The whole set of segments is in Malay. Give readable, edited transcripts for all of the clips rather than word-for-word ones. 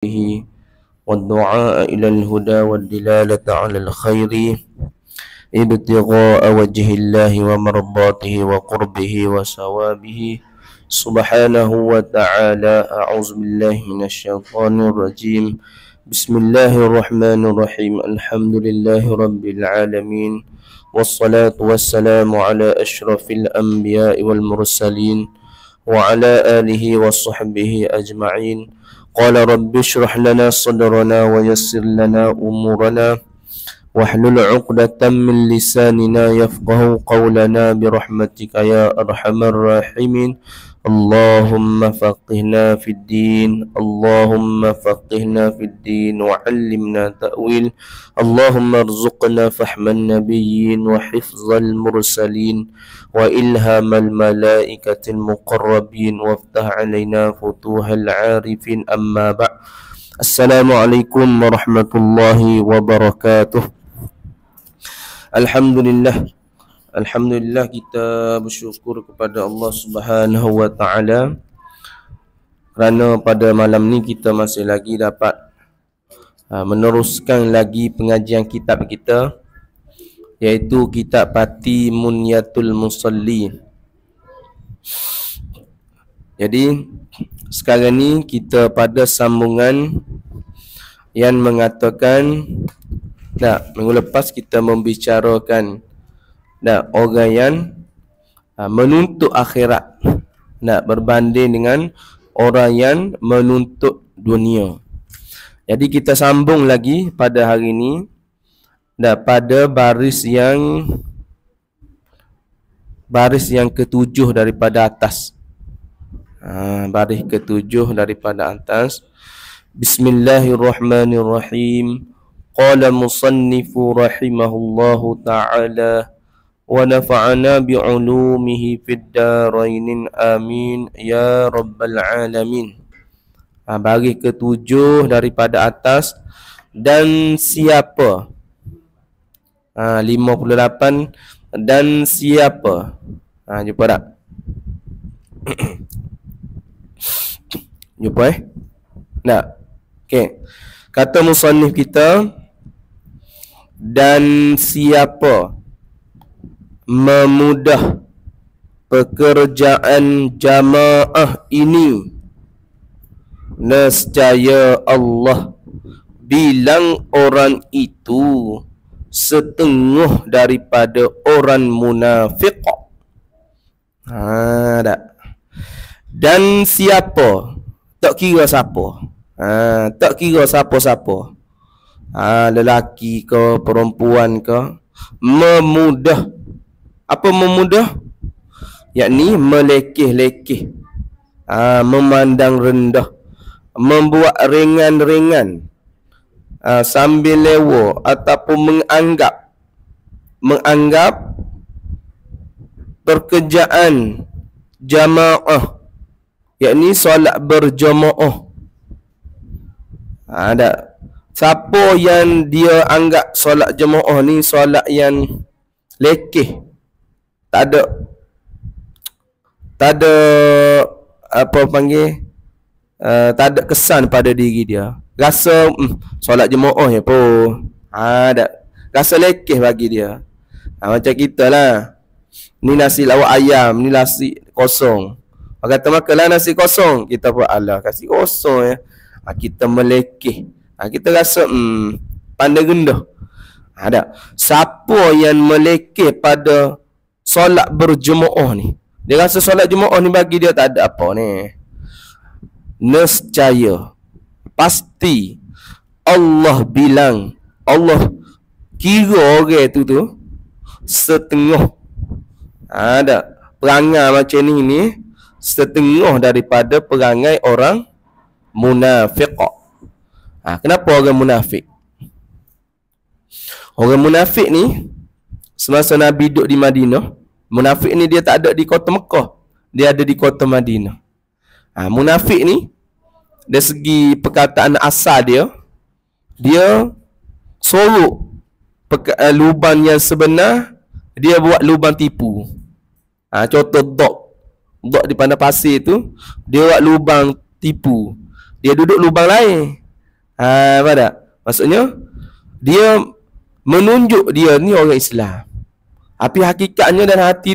به والدعاء إلى الهدى والدلالة على الخير ابتغاء وجه الله ومرضاته وقربه وثوابه سبحانه وتعالى. أعوذ بالله من الشيطان الرجيم. بسم الله الرحمن الرحيم. الحمد لله رب العالمين، والصلاة والسلام على أشرف الأنبياء والمرسلين وعلى آله وصحبه أجمعين. قال رب اشرح لنا صدرنا ويسر لنا أمورنا واحلل عقدة من لساننا يفقه قولنا برحمتك يا أرحم الراحمين. اللهم فقهنا في الدين، اللهم فقهنا في الدين وعلمنا تأويل. اللهم ارزقنا فهم النبيين وحفظ المرسلين وإلهام الملائكة المقربين وافتح علينا فتوح العارفين. أما بعد، السلام عليكم ورحمة الله وبركاته. Alhamdulillah kita bersyukur kepada Allah Subhanahu wa taala kerana pada malam ni kita masih lagi dapat meneruskan lagi pengajian kitab kita, iaitu kitab Pati Munyatul Musalli. Jadi sekarang ni kita pada sambungan yang mengatakan, minggu lepas kita membicarakan orang yang menuntut akhirat berbanding dengan orang yang menuntut dunia. Jadi kita sambung lagi pada hari ini pada baris yang ketujuh daripada atas. Baris ketujuh daripada atas. Bismillahirrahmanirrahim. Qala musannifu rahimahullahu ta'ala wa nafa'ana bi'ulumihi fid darainin amin ya rabbal alamin. Baris ketujuh daripada atas. Dan siapa 58. Dan siapa jumpa tak? Jumpa okey. Kata musannif kita, dan siapa memudah pekerjaan jamaah ini, nescaya Allah bilang orang itu setengah daripada orang munafik. Dan siapa, tak kira siapa, tak kira siapa-siapa, lelaki ke perempuan ke, memudah. Apa memudah? Yakni melekeh-lekeh, memandang rendah, membuat ringan-ringan, sambil lewa ataupun menganggap pekerjaan jamaah, yakni solat berjamaah. Siapa yang dia anggap solat jemaah ni solat yang lekeh, tak ada apa panggil, tak ada kesan pada diri dia, rasa solat jemaah je pun, rasa lekeh bagi dia. Macam kita lah, ni nasi lawak ayam, ni nasi kosong. Orang kata makanlah nasi kosong, kita pun alah kasih kosong ya. Kita melekeh, kita rasa pandai rendah. Siapa yang melekeh pada solat berjemaah ni, dia rasa solat jemaah ni bagi dia tak ada apa ni, nescaya pasti Allah bilang, Allah kira orang tu setengah, perangai macam ni setengah daripada perangai orang munafik. Kenapa orang munafik? Orang munafik ni, semasa Nabi duduk di Madinah, munafik ni dia tak ada di kota Mekah, dia ada di kota Madinah. Munafik ni dari segi perkataan asal dia sorok lubang yang sebenar, dia buat lubang tipu. Contoh dok di pandai pasir tu, dia buat lubang tipu, dia duduk lubang lain. Apa tak? Maksudnya dia menunjuk dia ni orang Islam. Tapi hakikatnya dalam hati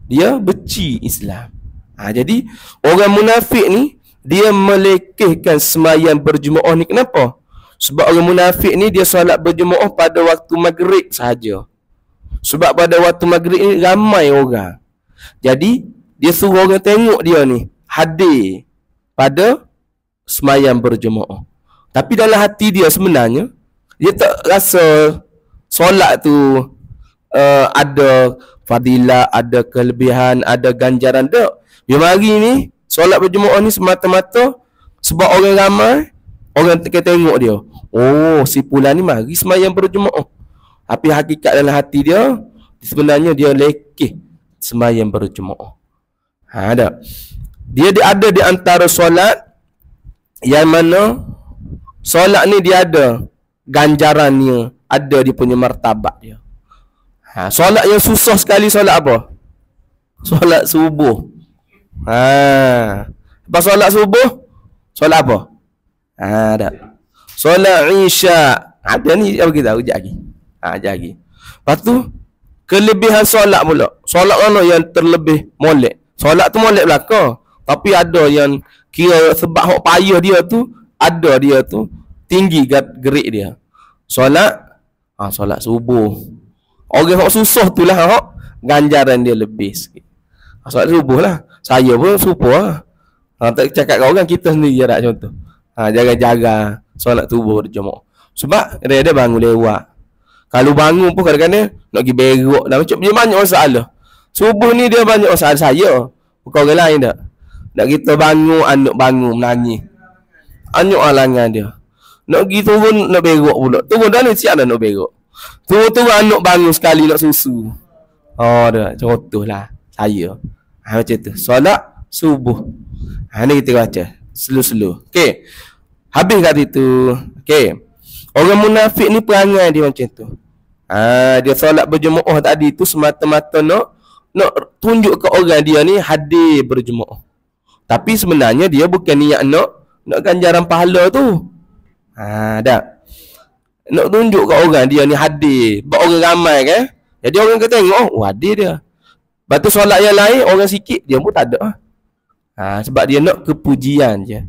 dia benci Islam. Jadi orang munafik ni dia melekehkan sembahyang berjemaah ni. Kenapa? Sebab orang munafik ni dia solat berjemaah pada waktu maghrib sahaja. Sebab pada waktu maghrib ni ramai orang. Jadi dia suruh orang tengok dia ni hadir pada sembahyang berjemaah. Tapi dalam hati dia sebenarnya dia tak rasa solat tu ada fadilah, ada kelebihan, ada ganjaran tak. Dia mari ni solat berjemaah ni semata-mata sebab orang ramai, orang tengok dia. Oh, si fulan ni mari sembahyang berjemaah. Tapi hakikat dalam hati dia sebenarnya dia lekeh sembahyang berjemaah. Ada. Dia ada di antara solat yang mana solat ni dia ada ganjarannya, ada dia punya martabat dia. Solat yang susah sekali solat apa? Solat subuh. Lepas solat subuh, solat apa? Ada. Solat Isya. Ada ni apa kita tahu lagi. Sekejap lagi. Lepas tu kelebihan solat pula. Solat mana yang terlebih molek? Solat tu molek belaka. Tapi ada yang kira sebab hak payah dia tu, ada dia tu tinggi gerik dia. Solat solat subuh. Orang hak susah tu lah hak ganjaran dia lebih sikit. Solat subuh lah. Saya pun subuh lah. Tak cakap kat orang, kita sendiri je tak contoh. Jaga-jaga solat subuh berjemaah. Sebab dia bangun lewat. Kalau bangun pun kadang-kadang nak pergi berok dah. Macam dia banyak masalah. Subuh ni dia banyak masalah saya. Bukan orang lain tak. Nak kita bangun, anak bangun menangis. Anak halangan dia. Nak pergi turun, nak berok pula. Turun dah ni siap dah nak berok. Turun-turun anak bangun sekali nak susu. Oh dah, contoh lah saya. Macam tu. Solat subuh. Ni kita baca. Slow-slow. Okay. Habis kat situ. Okay. Orang munafik ni perangai dia macam tu. Dia solat berjemaah tadi tu semata-mata nak tunjuk ke orang dia ni hadir berjemaah. Tapi sebenarnya dia bukan niat nak ganjaran pahala tu. Dah. Nak tunjuk ke orang dia ni hadir. Sebab orang ramai kan. Jadi orang kata tengok, hadir dia. Lepas tu solat yang lain, orang sikit, dia pun tak ada. Sebab dia nak kepujian je.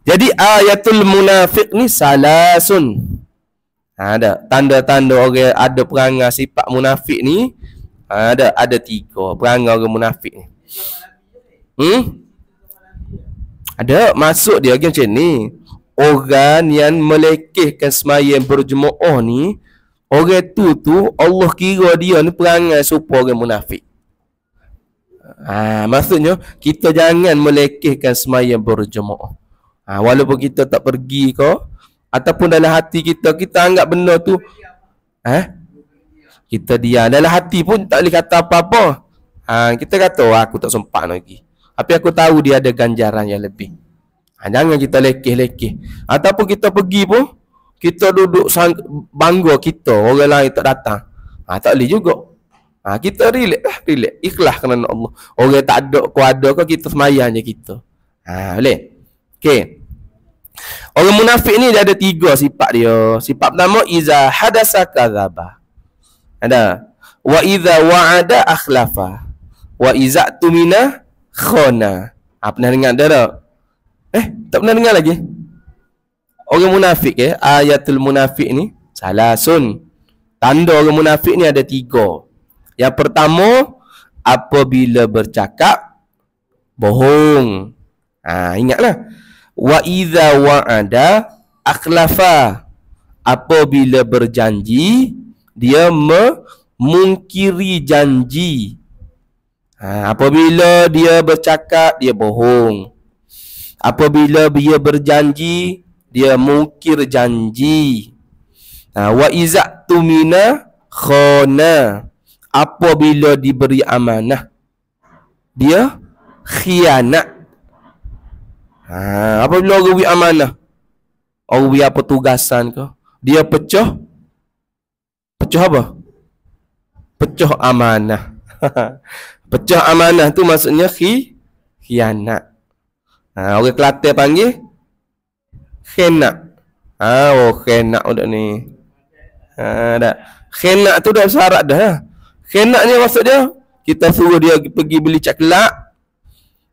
Jadi ayatul munafiq ni salasun. Ada tanda-tanda orang ada perangai sifat munafik ni. Ada 3 perangai orang munafik ni. Ada masuk dia macam ni. Orang yang melekehkan sembahyang berjemaah ni, orang tu Allah kira dia ni perangai serupa orang munafik. Maksudnya kita jangan melekehkan sembahyang berjemaah. Walaupun kita tak pergi ke ataupun dalam hati kita anggap benda tu kita diam. Dalam hati pun tak boleh kata apa-apa. Kita kata aku tak sempat lagi. Tapi aku tahu dia ada ganjaran yang lebih. Jangan kita lekeh-lekeh. Ataupun kita pergi pun kita duduk bangga kita, orang lain tak datang. Tak boleh juga. Kita relax. Ikhlas kerana Allah. Orang tak ada, aku ada ke, kita semayang je kita. Boleh? Okay. Orang munafik ni dia ada 3 sifat dia. Sifat pertama, iza hadasa kadzaba. Ada. Wa iza wa'ada akhlafa. Wa iza tumina khana. Pernah dengar dia tak? Tak pernah dengar lagi? Orang munafik ayatul munafik ni salasun. Tanda orang munafik ni ada 3. Yang pertama, apabila bercakap bohong. Ingatlah. Wa idza wa'ada akhlafa. Apabila berjanji dia memungkiri janji. Apabila dia bercakap dia bohong. Apabila dia berjanji dia mungkir janji. Wa iza tumina khana. Apabila diberi amanah dia khianat. Apabila orang beri amanah, orang beri apa tugasan ke, dia pecah apa? Pecah amanah. Pecah amanah tu maksudnya khianat. Orang Kelantan panggil Khenak. Oh khenak udah ni. Dah. Khenak tu dah syarat dah. Khenak ni maksud dia kita suruh dia pergi beli caklat.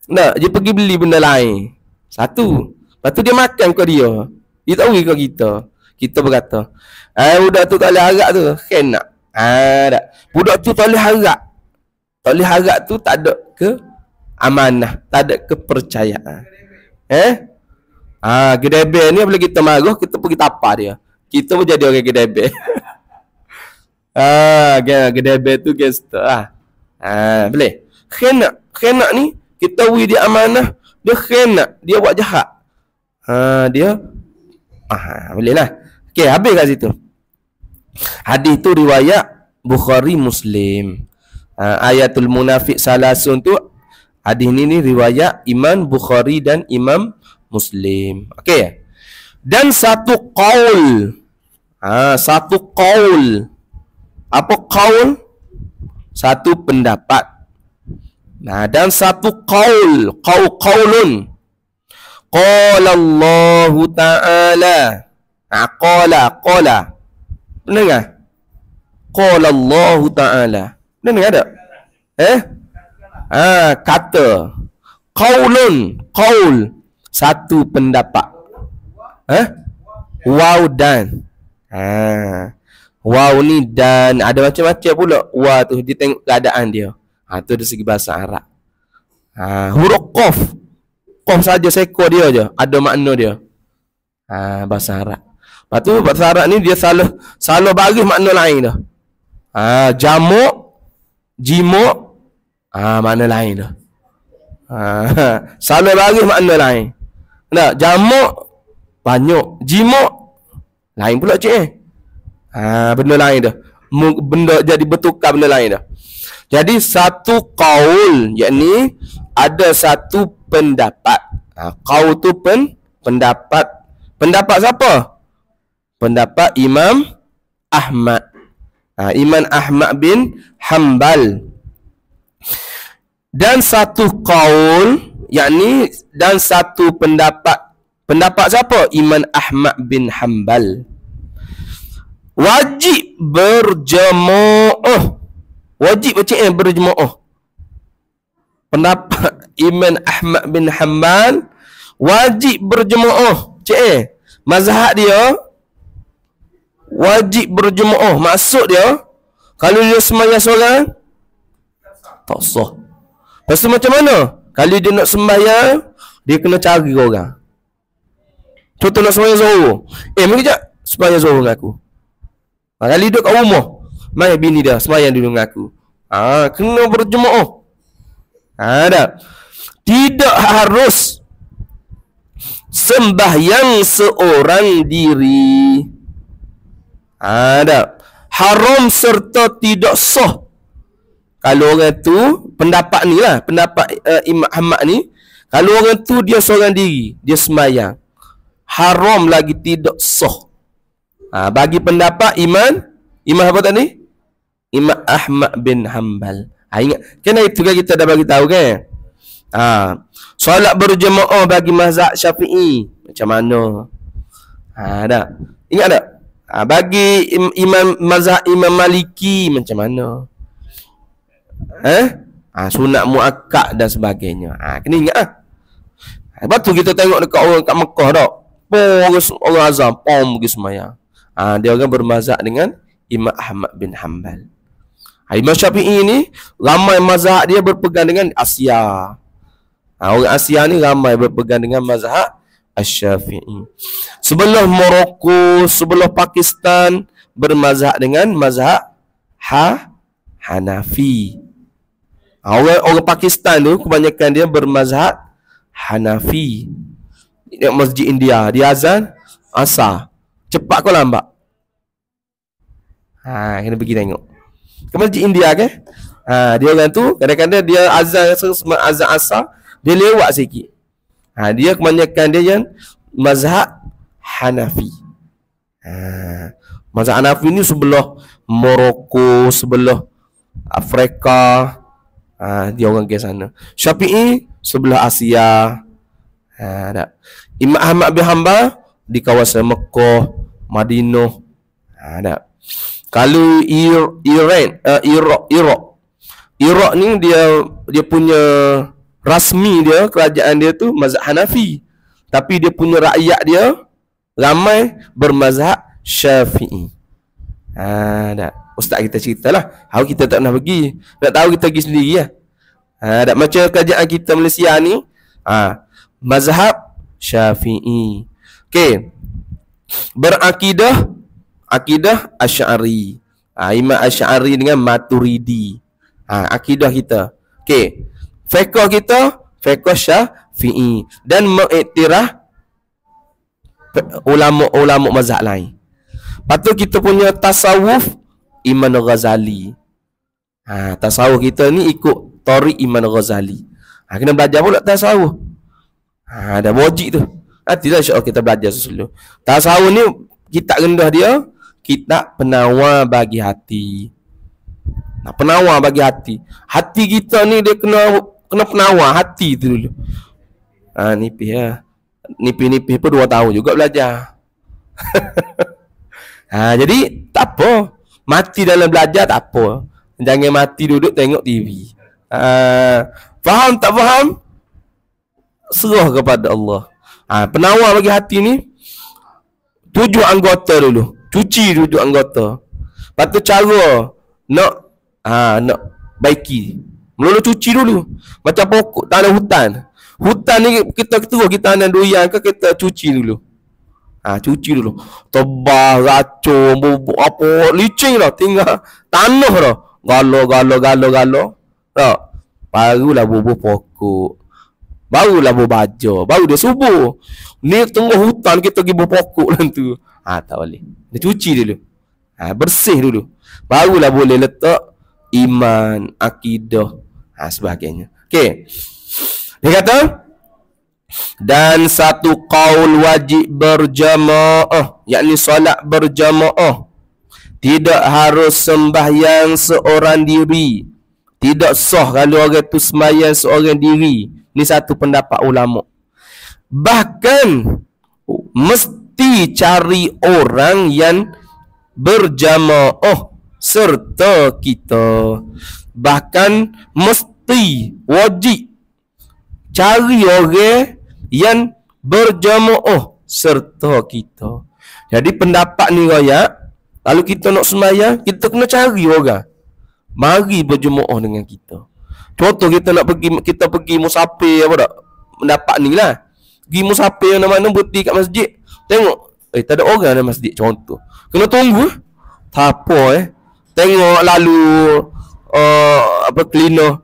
Nah, dia pergi beli benda lain. Satu. Lepas tu dia makan kat dia. Dia tahu kat kita. Kita berkata, budak tu tak boleh harap tu. Khenak. Tak. Budak tu tak boleh harap. Tak boleh harap tu tak ada ke amanah, tak ada kepercayaan. Gedebel ni bila kita marah, kita pergi tapar dia. Kita pun jadi orang gedebel. Gedebel tu gangster. Boleh. Khenak ni kita beri dia amanah, dia khenak, dia buat jahat. Dia boleh lah. Okey, habis kat situ. Hadis tu riwayat Bukhari Muslim. Ayatul munafiq salasun tu hadis ni riwayat Imam Bukhari dan Imam Muslim. Okey. Dan satu qaul. Satu qaul. Apa qaul? Satu pendapat. Dan satu qaul, qaulun. Qala Allah Ta'ala. Qala. Dengar? Qala Allah Ta'ala. Dengar tak? Kata. Qaulun, qaul. Satu pendapat. Waw dan. Waw ni dan ada macam-macam pula. Waw tu dia tengok keadaan dia. Tu dari segi bahasa Arab. Huruf qaf. Qaf saja seekor dia je ada makna dia. Bahasa Arab. Lepas tu bahasa Arab ni dia salah baris makna lain dah. Jamuk, jimuk, makna lain dah. Salah baris makna lain. Nak jamuk banyak, jimuk lain pula cik. Benda lain dah. Benda jadi bertukar benda lain dah. Jadi satu qaul, yakni ada satu pendapat. Qaul tu pendapat. Pendapat siapa? Pendapat Imam Ahmad. Imam Ahmad bin Hanbal. Dan satu qaul, yakni dan satu pendapat. Pendapat siapa? Imam Ahmad bin Hanbal. Wajib berjemaah. Wajib berjemaah. Pendapat Imam Ahmad bin Hanbal wajib berjemaah. Mazhab dia wajib berjemaah. Maksud dia kalau dia sembahyang seorang tak sah. Lepas tu macam mana? Kalau dia nak sembahyang, dia kena cari orang. Contoh nak sembahyang Zuhur. Mari kejap sembahyang Zuhur dengan aku. Kali duduk kat rumah, mai bini dia sembahyang dulu dengan aku. Kena berjemaah. Tak. Tidak harus sembahyang seorang diri. Tak. Haram serta tidak sah. Kalau orang tu, pendapat ni lah, pendapat Imam Ahmad ni, kalau orang tu dia seorang diri, dia sembahyang, haram lagi tidak sah. Bagi pendapat Imam apa tadi? Imam Ahmad bin Hanbal. Ingat, kena itu kan kita dah bagi tahu kan? Solat berjemaah bagi mazhab Syafi'i macam mana? Tak. Ingat tak? Bagi mazhab Imam Maliki macam mana? Sunat muakkad dan sebagainya. Kena ingat ah. Lepas tu kita tengok dekat orang kat Mekah tak? Orang azam pergi sembahyang. Dia orang bermazhab dengan Imam Ahmad bin Hanbal. Imam Syafi'i ni ramai mazhab dia berpegang dengan Asia. Orang Asia ni ramai berpegang dengan mazhab Asy-Syafi'i. Sebelah Morocco, sebelah Pakistan bermazhab dengan mazhab Hanafi. Orang Pakistan tu kebanyakan dia bermazhab Hanafi. Masjid India, dia azan asar. Cepat kau lambat? Kena pergi tengok. Ke Masjid India kan? Dia orang tu kadang-kadang dia azan asar, dia lewat sikit. Dia kebanyakan dia yang mazhab Hanafi. Mazhab Hanafi ni sebelah Morocco, sebelah Afrika. Dia orang ke sana. Syafi'i sebelah Asia. Imam Ahmad bin Hanbal di kawasan Mekah, Madinah. Ada. Kalau Iraq ni dia punya rasmi dia, kerajaan dia tu mazhab Hanafi. Tapi dia punya rakyat dia ramai bermazhab Syafi'i. Dak. Ustaz kita ceritalah. How kita tak pernah pergi. Tak tahu kita pergi sendiri lah. Dak macam kerajaan kita Malaysia ni, mazhab Syafi'i. Okey. Berakidah akidah Asy'ari. Imam Asy'ari dengan Maturidi. Akidah kita. Okey. Fiqh kita fiqh Syafi'i dan mengiktiraf ulama-ulama mazhab lain. Lepas tu kita punya tasawuf Imam Ghazali. Tasawuf kita ni ikut Tariq Imam Ghazali. Kena belajar pula tasawuf. Dah wajib tu. Nantilah insya-Allah kita belajar dulu. Tasawuf ni kitab rendah dia, kitab penawar bagi hati. Penawar bagi hati. Hati kita ni dia kena penawar hati tu dulu. Nipis lah. Nipis-nipis pun 2 tahun juga belajar. Jadi tak apa. Mati dalam belajar tak apa. Jangan mati duduk tengok TV. Faham tak faham? Serah kepada Allah. Penawar bagi hati ni 7 anggota dulu. Cuci 7 anggota. Lepas tu cara nak baiki. Mula cuci dulu. Macam pokok tak ada hutan. Hutan ni kita terus kita nak doyan ke kita cuci dulu. Cuci dulu. Tebal, racun, bubuk apa, licin dah, tinggal tanah dah. Galo. Tak. Barulah bubuh pokok. Barulah berbaja. Baru dia subuh. Ni tengah hutan kita pergi berpokok dalam tu. Tak boleh. Dia cuci dulu. Bersih dulu. Barulah boleh letak iman, akidah, sebagainya. Okey. Dia kata, dan satu qaul wajib berjamaah, yakni solat berjamaah. Tidak harus sembahyang seorang diri. Tidak sah kalau orang tu sembahyang seorang diri. Ni satu pendapat ulama. Bahkan mesti cari orang yang berjamaah serta kita. Bahkan mesti wajib cari orang yang berjamaah serta kita. Jadi pendapat ni raya, kalau kita nak sembahyang, kita kena cari orang mari berjemaah dengan kita. Contoh kita nak pergi musafir apa tak? Pendapat ni lah. Pergi musafir mana-mana berhenti kat masjid. Tengok, tak ada orang dalam masjid contoh. Kena tunggu. Tak apa tengok lalu cleaner.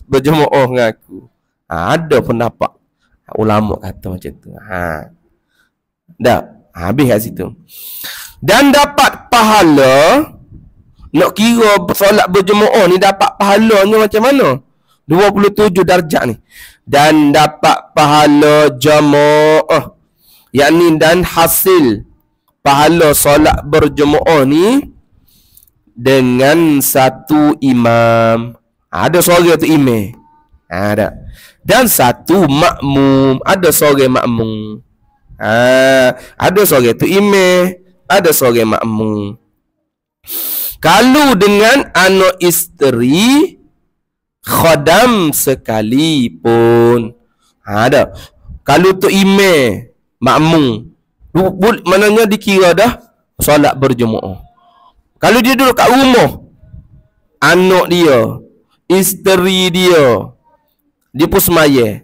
Berjemaah dengan aku. Ada pendapat ulama kata macam tu. Dah, habis kat situ. Dan dapat pahala, nak kira solat berjemaah ni dapat pahalanya macam mana? 27 darjat ni. Dan dapat pahala jamaah, yakni dan hasil pahala solat berjemaah ni dengan satu imam. Ada suara tu imam. Ada. Dan satu makmum. Ada seorang makmum. Ada seorang tu imam, ada seorang makmum. Kalau dengan anak isteri khadam sekalipun. Ada. Kalau tu imam, makmum, maknanya dikira dah solat berjemaah. Kalau dia duduk kat rumah, anak dia, isteri dia pun semaya,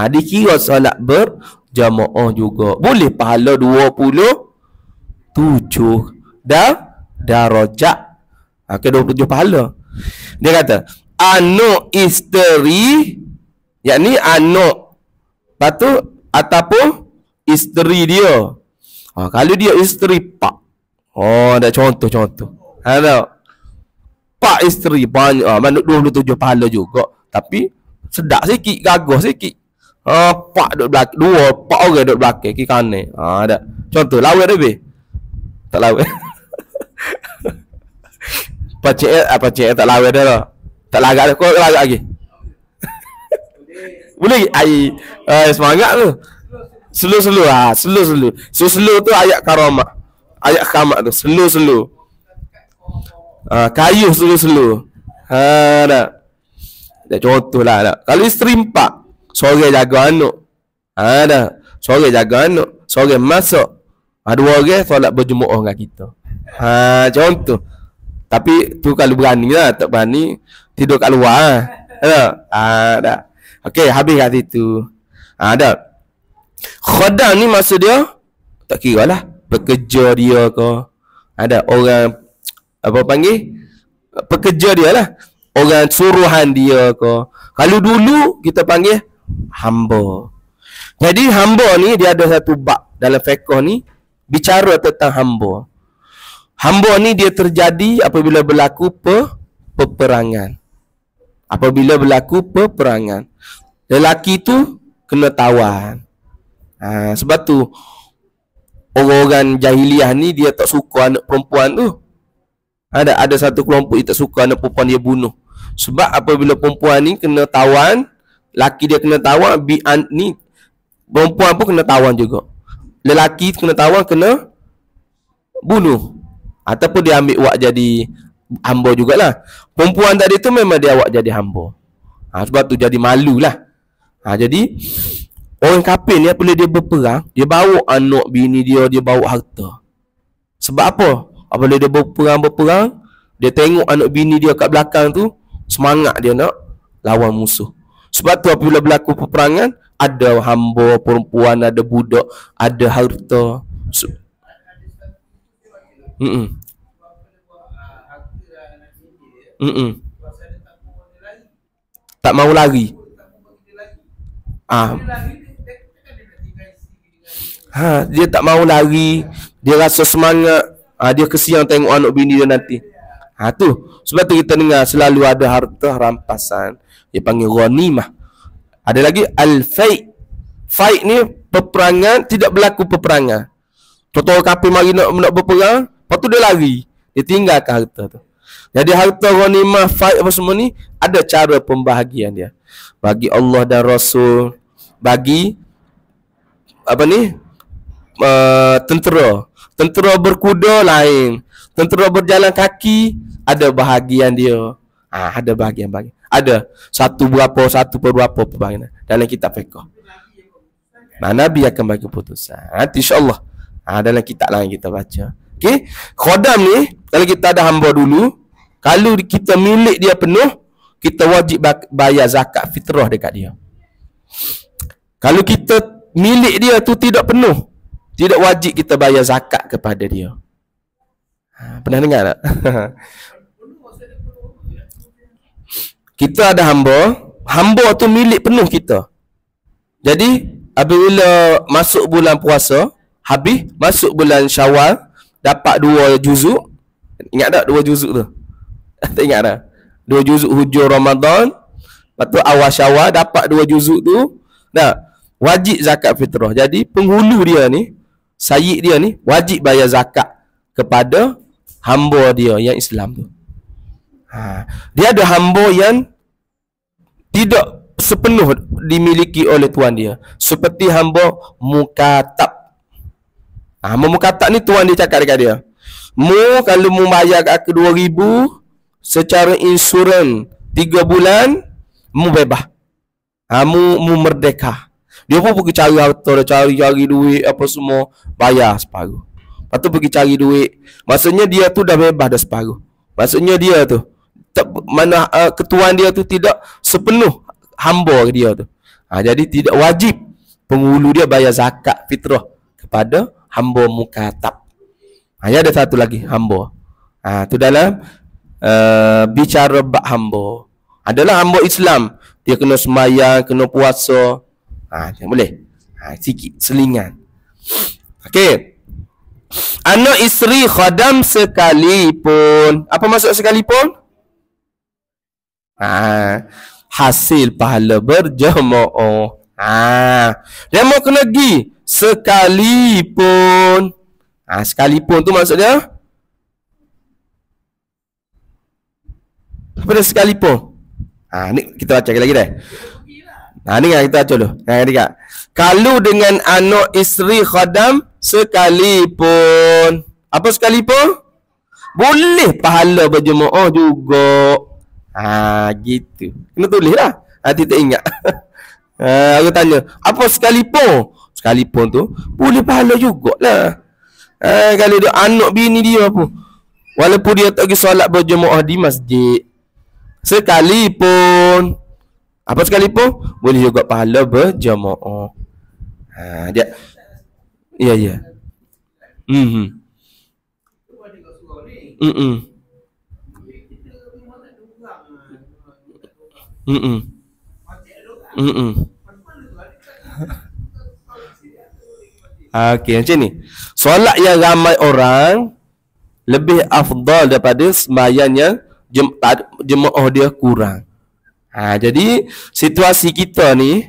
dikira solat berjamaah juga. Boleh pahala 27 darajat. Ke 27 pahala. Dia kata anak isteri, yakni anak patu ataupun isteri dia. Kalau dia isteri pak, ada contoh. Ada pak isteri banyak, mana 27 pahala juga. Tapi sedap sikit, gagah sikit. Pak duduk belakang, pak orang duduk belakang, kiri kanan. Ada. Contoh, lawet lebih. Tak lawet. Pakcik tak lawet dah lah. Tak lagak dah. Kau lagak lagi? Boleh lagi? Semangat tu. Slow-slow. Slow-slow. So slow tu ayat karamah. Ayat kamak tu. Slow-slow. Kayu slow-slow. Dah. Dah contoh lah dah. Kalau isteri 4, sore jaga anak. Dah. Sore jaga anak. Sore masak. 2 orang solat berjemaah dengan kita. Contoh. Tapi tu kalau berani lah. Tak berani, tidur kat luar. Dah. Okey, habis kat situ. Dah. Khodam ni maksud dia, tak kira lah pekerja dia ke. Ada orang, apa panggil, pekerja dia lah. Orang suruhan dia ke. Kalau dulu kita panggil hamba. Jadi hamba ni dia ada satu bab dalam fiqh ni bicara tentang hamba. Hamba ni dia terjadi apabila berlaku peperangan. Apabila berlaku peperangan, lelaki tu kena tawan. Sebab tu orang-orang jahiliah ni dia tak suka anak perempuan tu. Ada satu kelompok dia tak suka anak perempuan dia bunuh. Sebab apabila perempuan ni kena tawan, laki dia kena tawan, ni perempuan pun kena tawan juga. Lelaki kena tawan, kena bunuh. Ataupun dia ambil wak jadi hamba jugalah. Perempuan tadi tu memang dia awak jadi hamba. Sebab tu jadi malulah. Jadi orang kafir ni apabila dia berperang, dia bawa anak bini dia bawa harta. Sebab apa? Apabila dia berperang, dia tengok anak bini dia kat belakang tu, semangat dia nak lawan musuh. Sebab tu apabila berlaku peperangan, ada hamba perempuan, ada budak, ada harta. Tak mau lari. Dia tak mau lari, dia rasa semangat, dia kesian tengok anak bini dia nanti. Tu sebab tu kita dengar selalu ada harta rampasan, dia panggil ghanimah. Ada lagi al-fai'. Fai' ni peperangan, tidak berlaku peperangan. Contoh kafir mari nak berperang, lepas tu dia lari, dia tinggalkan harta tu. Jadi harta ghanimah, fai' apa semua ni ada cara pembahagian dia. Bagi Allah dan Rasul, bagi apa ni, tentera berkuda lain, tentera berjalan kaki ada bahagian dia. Ada bahagian-bahagian. Ada satu berapa pembahagian dalam kitab fiqh. Nabi akan bagi keputusan. Nanti insya-Allah dalam kitab lain kita baca. Okey, khodam ni kalau kita ada hamba dulu, kalau kita milik dia penuh, kita wajib bayar zakat fitrah dekat dia. Kalau kita milik dia tu tidak penuh, tidak wajib kita bayar zakat kepada dia. Pernah dengar tak? Kita ada hamba tu milik penuh kita. Jadi apabila masuk bulan puasa, habis masuk bulan Syawal, dapat 2 juzuk. Ingat tak 2 juzuk tu? Tak ingat dah. 2 juzuk hujung Ramadan, lepas tu awal Syawal dapat 2 juzuk tu. Wajib zakat fitrah. Jadi penghulu dia ni, sayyid dia ni wajib bayar zakat kepada hamba dia yang Islam tu. Dia ada hamba yang tidak sepenuh dimiliki oleh tuan dia, seperti hamba mukatab. Hamba mukatab ni tuan dia cakap dekat dia, kalau mu bayar kat aku 2,000 secara insurans 3 bulan, mu bebas. Mu merdeka. Dia pun pergi cari harta, cari duit apa semua, bayar separuh. Lepas tu pergi cari duit. Maksudnya dia tu dah bebas dah separuh. Maksudnya dia tu ketuan dia tu tidak sepenuh hamba dia tu. Jadi tidak wajib penghulu dia bayar zakat fitrah kepada hamba mukatab. Ada satu lagi hamba. Tu dalam bicara bab hamba. Adalah hamba Islam, dia kena sembahyang, kena puasa. Boleh. Sikit selingan. Okey. Anak isteri khadam sekalipun. Apa maksud sekalipun? Hasil pahala berjemaah. Dia mau kena pergi sekalipun. Sekalipun tu maksudnya apa dia sekalipun? Ni kita baca lagi dah. Nah, dengar kita baca dulu. Dengar. Kalau dengan anak isteri khadam sekalipun. Apa sekalipun? Boleh pahala berjemaah juga. Gitu. Kena tulis lah. Nanti tak ingat. Aku tanya, apa sekalipun? Sekalipun tu boleh pahala jugalah. Kalau dia anak bini dia apa? Walaupun dia tak pergi solat berjemaah di masjid. Sekalipun. Apa sekalipun? Boleh juga pahala berjemaah. Dia. Ya, ya. Okey, macam ni. Solat yang ramai orang lebih afdal daripada sembahyang yang jemaah dia kurang. Jadi situasi kita ni,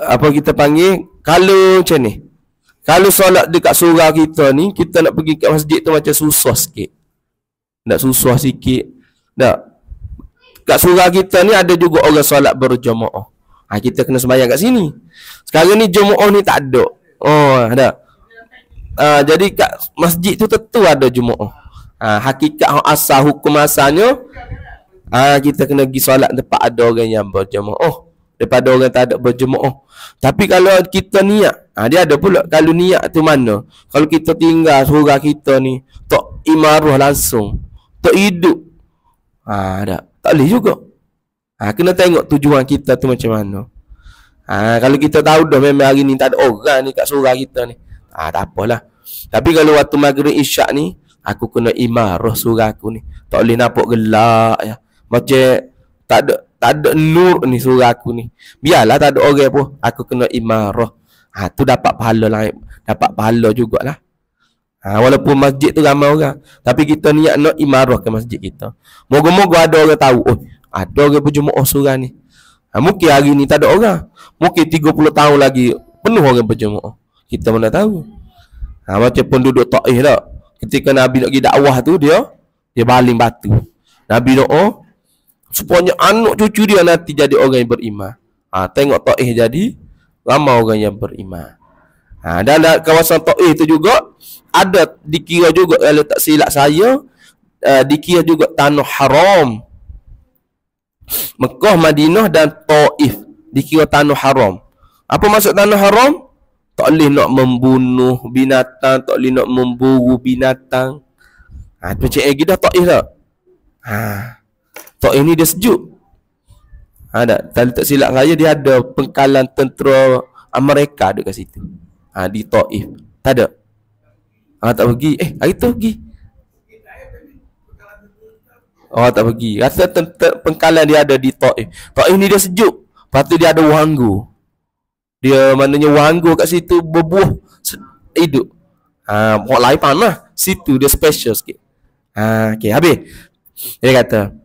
apa kita panggil, kalau macam ni. Kalau solat dekat surau kita ni, kita nak pergi kat masjid tu macam susah sikit. Nak susah sikit. Kat surau kita ni ada juga orang solat berjemaah. Kita kena sembahyang kat sini. Sekarang ni jemaah ni tak ada. Ada. Jadi kat masjid tu tentu ada jemaah. Hakikat asal hukum asalnya kita kena pergi solat tempat ada orang yang berjemaah daripada orang tak ada berjemaah. Tapi kalau kita niat, dia ada pula kalau niat tu mana? Kalau kita tinggal surau kita ni tak imarah langsung, tak hidup. Tak boleh juga. Kena tengok tujuan kita tu macam mana. Kalau kita tahu dah memang hari ni tak ada orang ni kat surau kita ni, tak apalah. Tapi kalau waktu maghrib isyak ni, aku kena imarah surau aku ni. Tak boleh nampak gelap ya. Macam tak ada nur ni surau aku ni. Biarlah tak ada orang pun, aku kena imarah. Tu dapat pahala lain, dapat pahala jugalah. Walaupun masjid tu ramai orang, tapi kita niat nak imarah ke masjid kita. Moga-moga ada orang tahu, ada orang berjemaah surau ni. Mungkin hari ni tak ada orang. Mungkin 30 tahun lagi penuh orang berjemaah. Kita mana tahu. Macam penduduk Taif tak. Ketika Nabi nak pergi dakwah tu, dia baling batu. Nabi doa supaya anak cucu dia nanti jadi orang yang beriman. Tengok Taif jadi ramai orang yang beriman. Dan kawasan Taif tu juga ada dikira juga, kalau tak silap saya, dikira juga tanah haram. Mekah, Madinah dan Taif dikira tanah haram. Apa maksud tanah haram? Tak boleh nak membunuh binatang, tak boleh nak memburu binatang. Macam dah Taif tak? Taif ni dia sejuk. Kalau tak silap saya, dia ada pengkalan tentera Amerika dekat situ. Di Taif. Tak ada? Tak pergi. Hari tu pergi. Tak pergi. Rasa pengkalan dia ada di Taif. Taif ni dia sejuk. Lepas tu dia ada wanggu. Dia maknanya wanggu kat situ berbuah hidup. Orang lain panas. Situ dia special sikit. Okay, habis. Dia kata,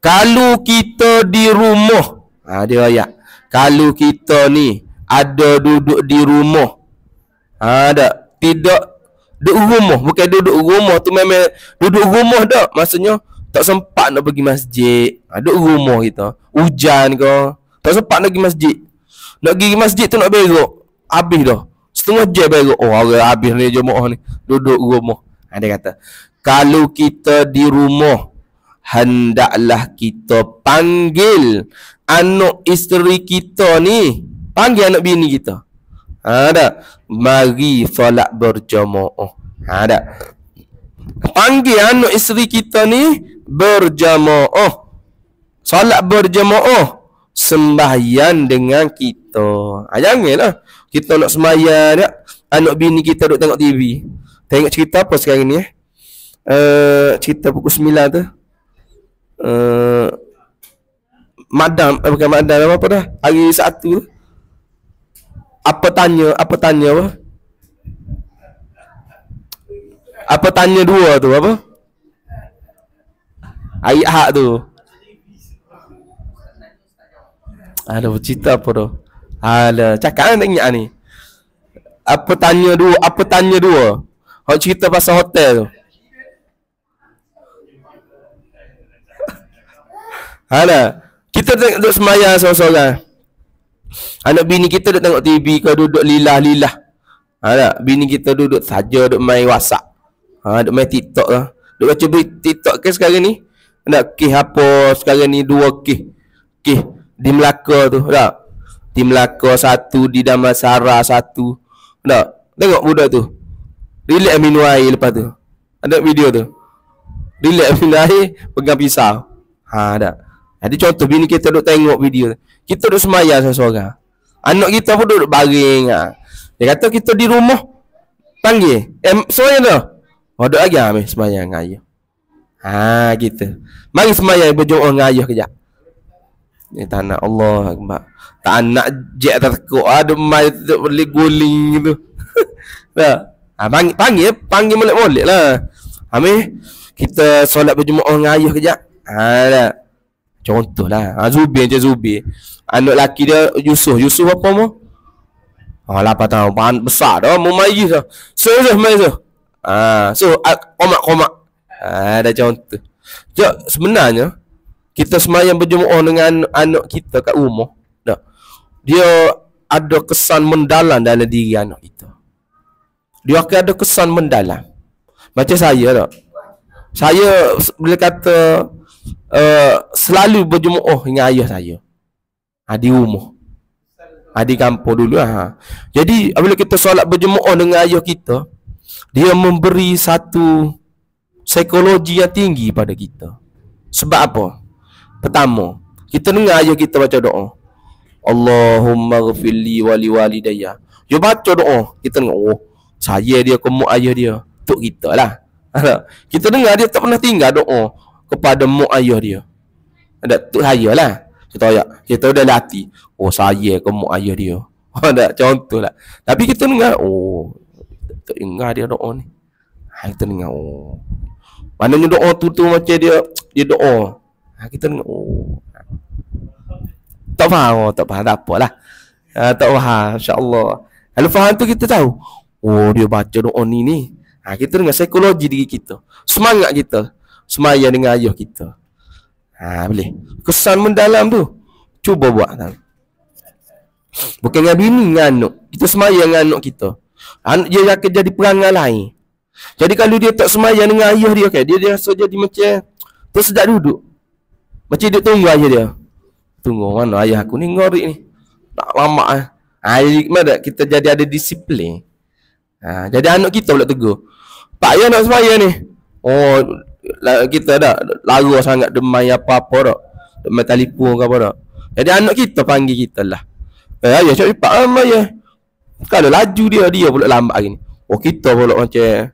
kalau kita di rumah, dia ayat, kalau kita ni ada duduk di rumah, tidak duduk rumah, bukan duduk rumah tu memang duduk rumah dak, maksudnya tak sempat nak pergi masjid. Duduk rumah kita, hujan ke, tak sempat nak pergi masjid. Nak pergi masjid tu nak berak, habis dah. Setengah jam berak. Habis ni jemaah ni duduk rumah. Dia kata, kalau kita di rumah, hendaklah kita panggil anak isteri kita ni, panggil anak bini kita. Mari solat berjamaah. Panggil anak isteri kita ni berjamaah. Solat berjamaah, sembahyang dengan kita. Janganlah kita nak sembahyang dia, anak bini kita duk tengok TV. Tengok cerita apa sekarang ni? Cerita pukul 9 tu. Madam, bukan madam, apa dah? Hari 1 tu. Apa tanya apa? Apa tanya 2 tu apa? Hari Ahad tu. Ada cerita apa tu? Cakap nak ingat ni. Apa tanya 2? Hak cerita pasal hotel tu. Kita duduk semayang seorang-seorang. Anak bini kita duduk tengok TV ke duduk lilah-lilah. Tak? Bini kita duduk saja duduk main WhatsApp. Duduk main TikTok lah. Duduk baca berita TikTok ke sekarang ni. Nak kes apa sekarang ni 2 kes. Kes di Melaka tu. Tak? Di Melaka 1, di Damansara 1. Tak? Tengok budak tu. Relax minum air lepas tu. Ada video tu. Relax minum air, pegang pisau. Tak? Jadi contoh bini kita duduk tengok video. Kita duduk semayang seorang-seorang. Anak kita pun duduk baring. Dia kata kita di rumah. Panggil. Semayang dah. Duduk lagi ambil semayang dengan ayah. Gitu. Mari semayang berjumpa dengan ayah kejap. Ni tak nak Allah Akbar. Tak nak jet terkuk. Ada mai boleh guling gitu. Tak. Panggil molek-molek lah. Ambil kita solat berjemaah dengan ayah kejap. Tak. Contohlah. Zubir je Zubir. Anak lelaki dia Yusuf. Yusuf apa mu? 8 tahun. Besar dah. Mu main je. So main je. Komak-komak. Dah contoh. Sebenarnya kita semayang berjemaah dengan anak kita kat rumah. Tak. Dia ada kesan mendalam dalam diri anak kita. Dia akan ada kesan mendalam. Macam saya tak. Saya boleh kata selalu berjemaah dengan ayah saya. Di rumah. Di kampung dulu Jadi apabila kita solat berjemaah dengan ayah kita, dia memberi satu psikologi yang tinggi pada kita. Sebab apa? Pertama, kita dengar ayah kita baca doa. Allahumma ghfirli wali walidayya. Dia baca doa, kita dengar, saya dia kemuk ayah dia. Untuk kita lah. Kita dengar dia tak pernah tinggal doa kepada mak ayah dia. Ada untuk saya lah. Kita dah latih. Saya kemuk ayah dia. Ada contoh lah. Tapi kita dengar, tak dengar dia doa ni. Kita dengar, maknanya doa tu macam dia doa. Kita dengar, tak faham, tak apalah. Tak faham, insya-Allah. Kalau faham tu kita tahu. Dia baca doa ni. Kita dengar psikologi diri kita. Semangat kita semayang dengan ayah kita. Boleh. Kesan mendalam tu. Cuba buat tahu. Bukan dengan bini, dengan anak. Kita semayang dengan anak kita. Anak dia akan jadi perangai lain. Jadi kalau dia tak semayang dengan ayah dia kan, dia rasa jadi macam tersedak duduk. Macam dia tunggu ayah dia. Tunggu mana ayah aku ni ngorek ni. Tak lama mana kita jadi ada disiplin. Jadi anak kita pula tegur. Pak ayah nak semayang ni. Kita dah lara sangat demai apa-apa dah. Demai telefon ke apa dah. Jadi anak kita panggil kita lah. Ayah cakap cepat ayah. Kalau laju dia pula lambat hari ni. Kita pula macam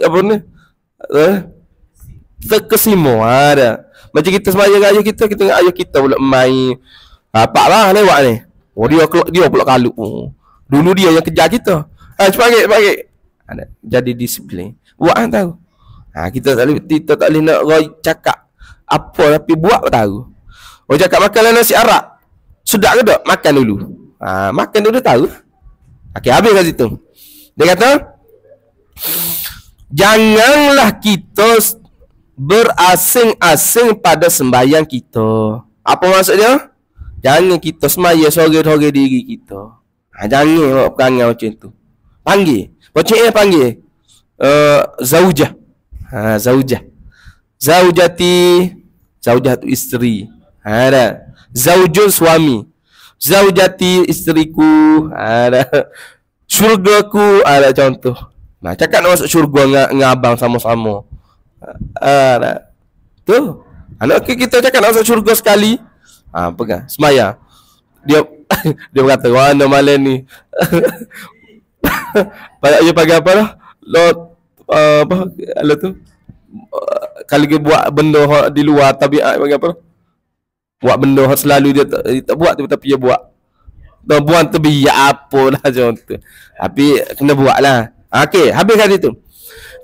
apa ni? Terkesima ada. Macam kita semayang ayah kita tengok ayah kita pula main. Pak lah lewat ni. Dia pula kalut. Dulu dia yang kejar kita. Cepat balik. Jadi disiplin. Buat tahu. Kita tak boleh nak cakap apa tapi buat tahu. Cakap makan nasi Arab. Sedap ke tak? Makan dulu. Makan dulu tahu. Okey, habis kat situ. Dia kata, janganlah kita berasing-asing pada sembahyang kita. Apa maksudnya? Jangan kita sembahyang sorang-sorang diri kita. Jangan buat perangai macam tu. Panggil. Macam panggil. Zaujah. Zaujah. Zaujah tu isteri. Ada. Zaujun suami. Zaujati isteriku. Ada. Syurgaku. Ada contoh. Cakap nak masuk syurga dengan abang sama-sama. Ada. Tu. Anak kita cakap nak masuk syurga sekali. Pegang. Semaya. Dia berkata, mana malam ni. Dia pakai apa dah? Apa tu? Kalau dia buat benda di luar tabiat pakai apa? Buat benda selalu dia tak buat tapi dia buat. Dah buat terbiak apalah contoh. Tapi kena buatlah. Okey, habis kali tu.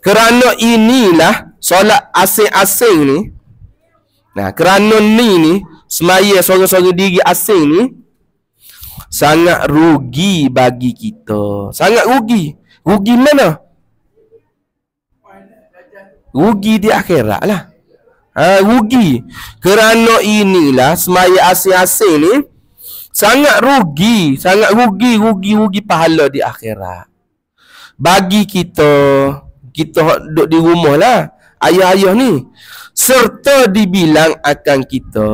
Kerana inilah solat asing-asing ni. Kerana ni semaya sorang-sorang diri asing ni sangat rugi bagi kita. Sangat rugi. Rugi mana? Rugi di akhirat lah. Rugi. Kerana inilah semaya asing-asing ni sangat rugi pahala di akhirat. Bagi kita duduk di rumah lah, ayah-ayah ni, serta dibilang akan kita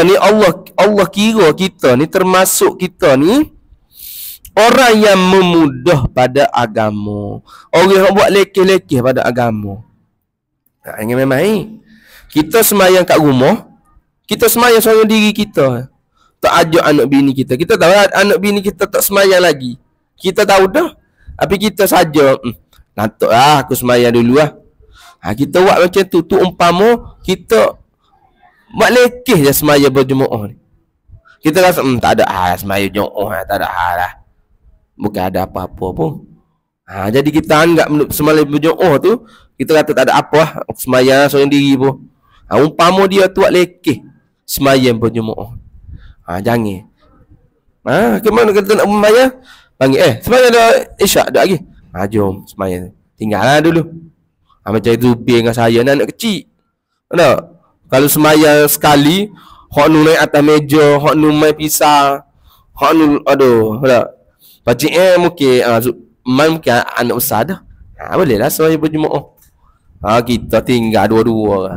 ni Allah kira kita ni termasuk kita ni orang yang memudah pada agama, orang yang buat lekeh-lekeh pada agama. Ini memang kita semayang kat rumah, kita semayang seorang diri kita, tak ajak anak bini kita. Kita tahu anak bini kita tak semayang lagi, kita tahu dah, tapi kita saja nantuk aku semayang dulu lah. Kita buat macam tu umpama kita buat lekeh je semayang berjemaah ni. Kita rasa tak ada semayang jemaah, tak ada lah, bukan ada apa-apa pun. Jadi kita anggap semayang berjemaah tu, kita kata tak ada apa lah, semayang seorang diri pun. Umpama dia tu buat lekeh semayang berjemaah. Jangan. Ke mana kita nak semayang? Panggil, semayang dah isyak dah lagi. Jom semayang. Tinggallah dulu. Macam itu dengan saya anak kecil. Tak? Kalau semayang sekali, hok nu naik atas meja, hok nu main pisah, hok nu aduh, tak? Pacik mungkin anak besar dah. Boleh lah semayang berjemaah. Kita tinggal dua-dua.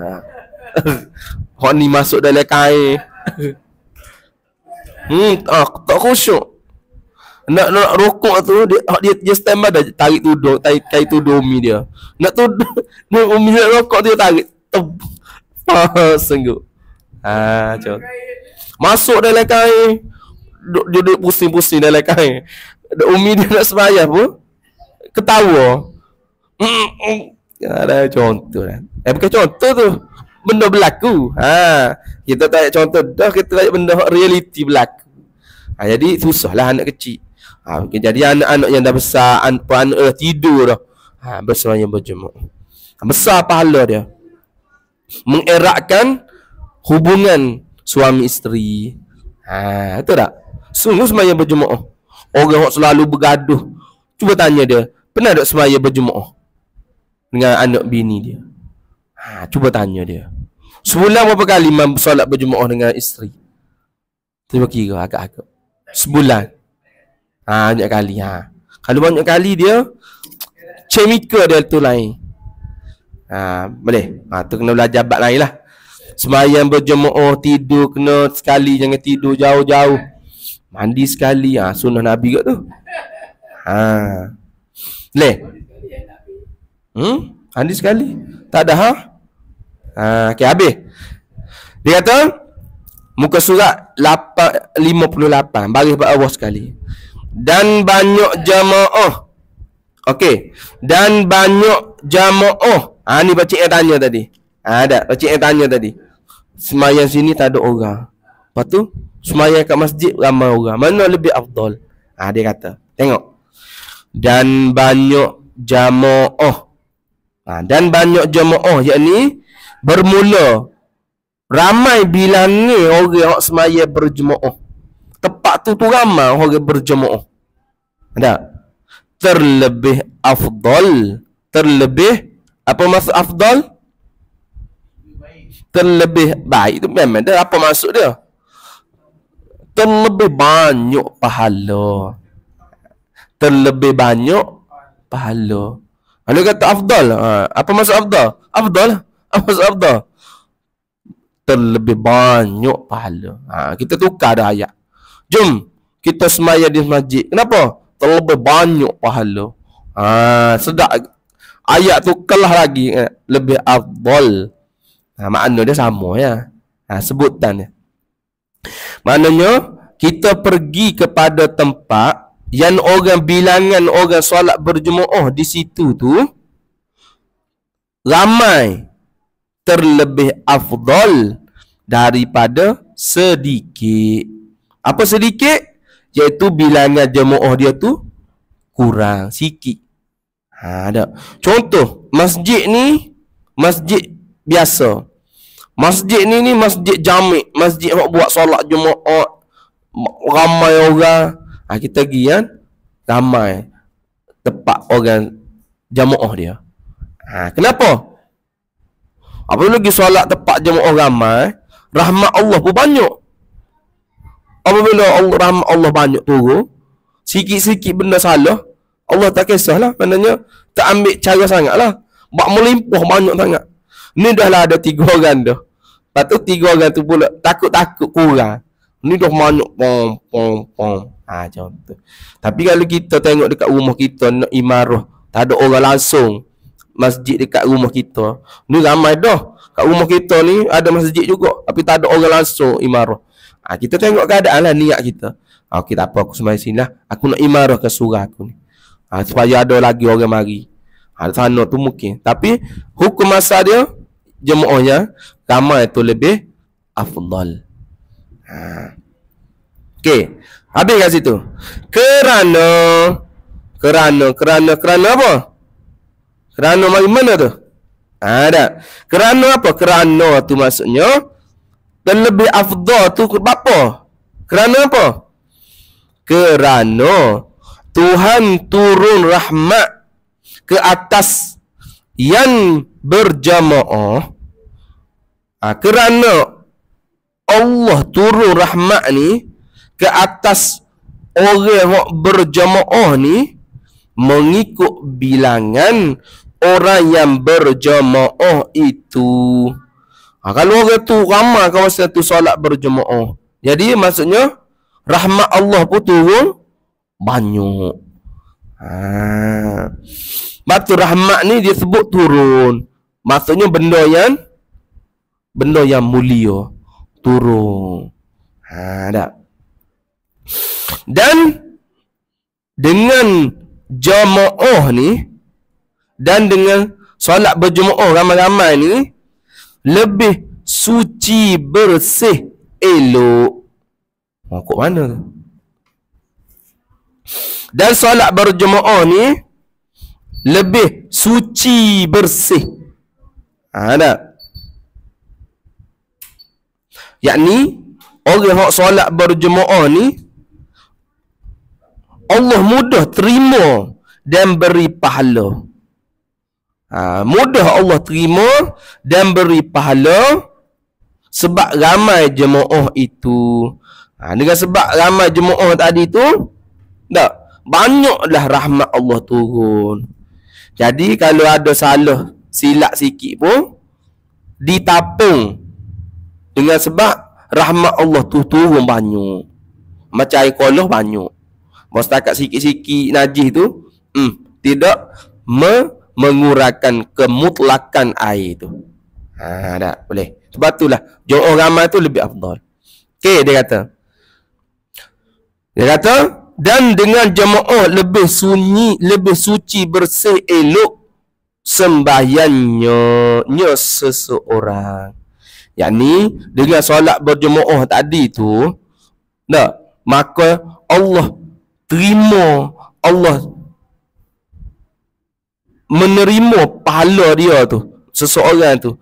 Hok ni masuk dalam kain. Tak khusyuk. Nak rokok tu dia stand by dah tarik tudung, tarik tudung umi dia. Nak tudung umi nak rokok dia tarik. Senggup. Macam masuk dalam kain. Duduk pusing-pusing dalam kain. Umi dia nak sembahyang pun ketawa. Ada contoh lah. Bukan contoh tu, benda berlaku. Kita tak contoh dah, kita tak benda realiti berlaku. Jadi susahlah anak kecil. Jadi anak-anak yang dah besar, anak dah tidur dah, bersemayam berjemaah, besar pahala dia. Mengeratkan hubungan suami isteri. Itu tak? Sungguh semayam berjemaah. Orang yang selalu bergaduh, cuba tanya dia, pernah tak semayam berjemaah dengan anak bini dia? Cuba tanya dia, sebulan berapa kali solat berjemaah dengan isteri? Cuba kira agak-agak. Sebulan. Banyak kali. Kalau banyak kali dia cemika dia tu lain. Boleh. Tu kena belajar bab lain lah. Semayang berjemaah, tidur kena sekali, jangan tidur jauh-jauh. Mandi sekali. Sunnah Nabi kat tu. Boleh. Mandi sekali. Tak ada okay, habis. Dia kata muka surat 58, baris bawah sekali. Dan banyak jamaah. Okey. Dan banyak jamaah. Ni pakcik yang tanya tadi. Ada pakcik yang tanya tadi. Semayang sini tak ada orang. Lepas tu semayang kat masjid ramai orang. Mana lebih afdal? Dia kata, tengok. Dan banyak jamaah. Dan banyak jamaah, yakni bermula ramai bilangnya orang yang semayang berjemaah. Tempat tu ramai orang berjemaah. Ada. Terlebih afdal. Terlebih, apa maksud afdal? Terlebih baik. Itu memang dah apa maksud dia? Terlebih banyak pahala. Terlebih banyak pahala. Kalau kata afdal, apa maksud afdal? Afdal? Apa maksud afdal? Terlebih banyak pahala. Kita tukar dah ayat. Jom kita semaya di masjid. Kenapa? Terlebih banyak pahala. Sedap. Ayat tu kelah lagi, lebih afdal. Makna dia sama ya. Sebutan dia. Maknanya kita pergi kepada tempat yang orang bilangan orang solat berjemaah di situ tu ramai, terlebih afdal daripada sedikit. Apa sedikit? Iaitu bilangan jemaah dia tu kurang sikit. Ada. Contoh, masjid ni masjid biasa. Masjid ni masjid jamik, masjid yang buat solat jemaah ramai orang. Kita pergi kan, ramai tempat orang jemaah dia. Kenapa? Apa lagi solat tepat jemaah ramai, rahmat Allah pun banyak. Apabila rahmat Allah banyak turun, sikit-sikit benda salah, Allah tak kisahlah. Maknanya tak ambil cara sangat lah. Bak melimpah banyak sangat. Ni dah lah ada 3 orang dah. Lepas tu 3 orang tu pula takut-takut kurang. Ni dah banyak pom. Macam tu. Tapi kalau kita tengok dekat rumah kita nak imarah, tak ada orang langsung masjid dekat rumah kita. Ni ramai dah. Kat rumah kita ni ada masjid juga, tapi tak ada orang langsung imarah. Kita tengok keadaan lah niat kita. Okey, tak apa, aku sembahyang sini lah. Aku nak imarah ke surah aku ni. Supaya ada lagi orang mari. Sana tu mungkin. Tapi hukum masa dia, jemaahnya ramai tu lebih afdal. Okey. Habis kat situ. Kerana apa? Kerana mari mana tu? Ada. Kerana apa? Kerana tu maksudnya dan lebih afdal tu apa? Kerana apa? Kerana Tuhan turun rahmat ke atas yang berjamaah. Kerana Allah turun rahmat ni ke atas orang yang berjamaah ni mengikut bilangan orang yang berjamaah itu. Kalau orang tu ramai kawasan tu solat berjemaah, jadi maksudnya rahmat Allah pun turun banyak. Batu rahmat ni dia sebut turun, maksudnya benda yang mulia turun. Tak. Dan dengan jamaah ni dan dengan solat berjemaah ramai-ramai ni lebih suci, bersih, elok. Kok mana tu? Dan solat berjemaah ni lebih suci, bersih. Tak? Yakni orang yang solat berjemaah ni Allah mudah terima dan beri pahala. Mudah Allah terima dan beri pahala sebab ramai jemaah itu. Dengan sebab ramai jemaah tadi tu, tak, banyaklah rahmat Allah turun. Jadi kalau ada salah silap sikit pun ditapung dengan sebab rahmat Allah tu turun banyak. Macam air kolah banyak. Setakat sikit-sikit najis tu tidak mengurangkan kemutlakan air tu. Tak boleh. Sebab itulah jemaah ramai tu lebih afdal. Okey, dia kata dan dengan jemaah lebih sunyi, lebih suci, bersih, elok sembahyangnya seseorang. Yakni dengan solat berjemaah tadi tu, tak, maka Allah terima, Allah menerima pahala dia tu, seseorang tu.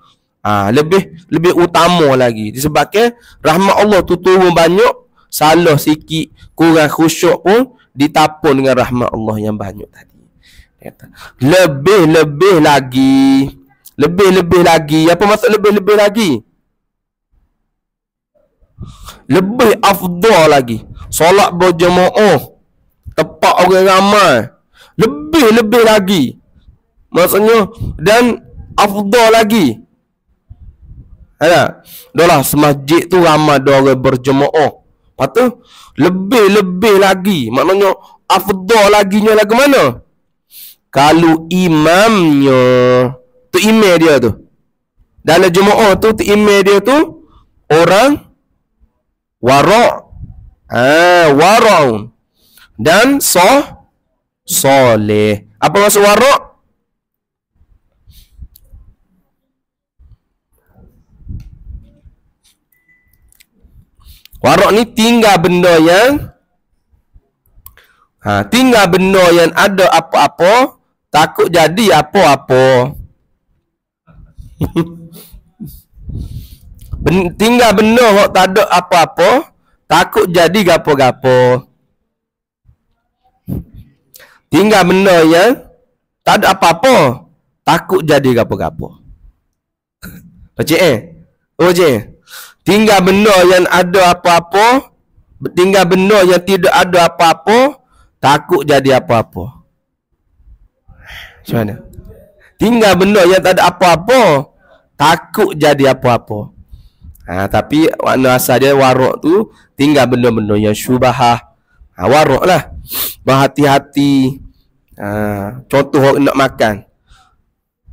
Lebih utama lagi disebabkan rahmat Allah tu turun banyak, salah sikit kurang khusyuk pun ditapun dengan rahmat Allah yang banyak tadi. Lebih-lebih lagi. Apa maksud lebih-lebih lagi? Lebih afdal lagi. Solat berjemaah tepat orang ramai, lebih lagi. Maksudnya dan afdal lagi. Ada. Dahlah semasjid tu ramai dah orang berjemaah. Lepas tu lebih lagi. Maknanya afdal laginya lagu mana? Kalau imamnya tu imam dia tu, dalam jemaah tu imam dia tu orang wara'. Wara' dan soleh. Apa maksud wara'? Wara' ni tinggal benda yang ada apa-apa, takut jadi apa-apa. Tinggal benda yang tak ada apa-apa, takut jadi gapo-gapo. Tinggal benda yang tak ada apa-apa, takut jadi gapo-gapo. Oh je. Tinggal benda yang ada apa-apa, tinggal benda yang tidak ada apa-apa, takut jadi apa-apa. Macam mana? Tinggal benda yang tak ada apa-apa, takut jadi apa-apa. Tapi makna asal dia warok tu tinggal benda-benda yang syubhah. Warok lah. Berhati-hati. Contoh orang nak makan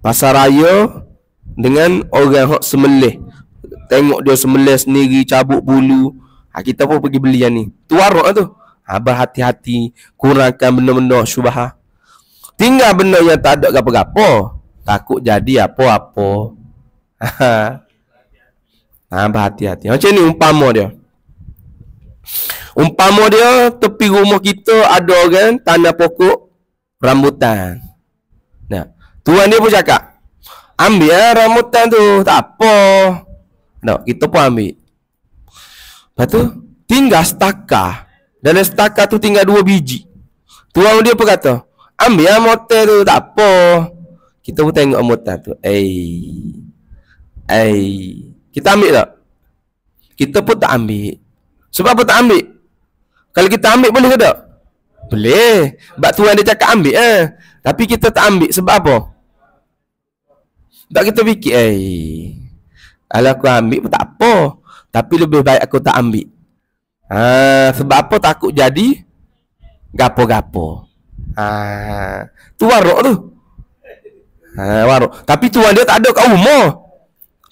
pasar raya dengan orang hok semelih. Tengok dia semelih sendiri, cabut bulu. Kita pun pergi beli yang ni. Tu warok lah tu. Berhati-hati, kurangkan benda-benda syubhah. Tinggal benda yang tak ada apa-apa, takut jadi apa-apa. Berhati-hati. Macam ni umpama dia. Umpama dia tepi rumah kita ada orang tanam pokok rambutan. Nah, tuan dia pun cakap, ambil rambutan tu, tak apa. Nah, kita pun ambil. Lepas tu tinggal stakar. Dalam stakar tu tinggal 2 biji. Tuan dia pun kata, ambil rambutan tu, tak apa. Kita pun tengok rambutan tu. Kita ambil tak? Kita pun tak ambil. Sebab apa tak ambil? Kalau kita ambil boleh ke tak? Boleh. Sebab tuan dia cakap ambil Tapi kita tak ambil. Sebab apa? Tak kita fikir, kalau aku ambil pun tak apa. Tapi lebih baik aku tak ambil. Sebab apa? Takut jadi gapo-gapo. Tu warok tu. Warok. Tapi tuan dia tak ada kat rumah.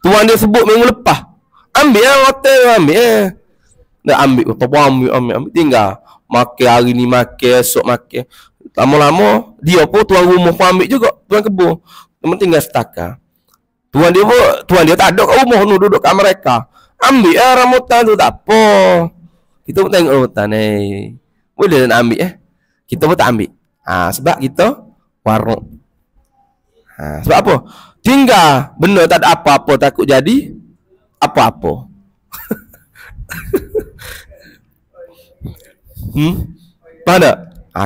Tuan dia sebut minggu lepas, ambil hotel, ambil nak ambil, ambil tinggal makan hari ni, makan esok, makan lama-lama dia pun tuan rumah pun ambil juga, tuan kebun teman tinggal setakat. Tuan dia tak ada kat rumah tu, duduk kat mereka, ambil rambutan tu, tak apa. Kita pun tengok rambutan boleh nak ambil kita pun tak ambil. Sebab kita warok. Sebab apa? Tinggal benda tak ada apa-apa, takut jadi apa-apa. Faham tak?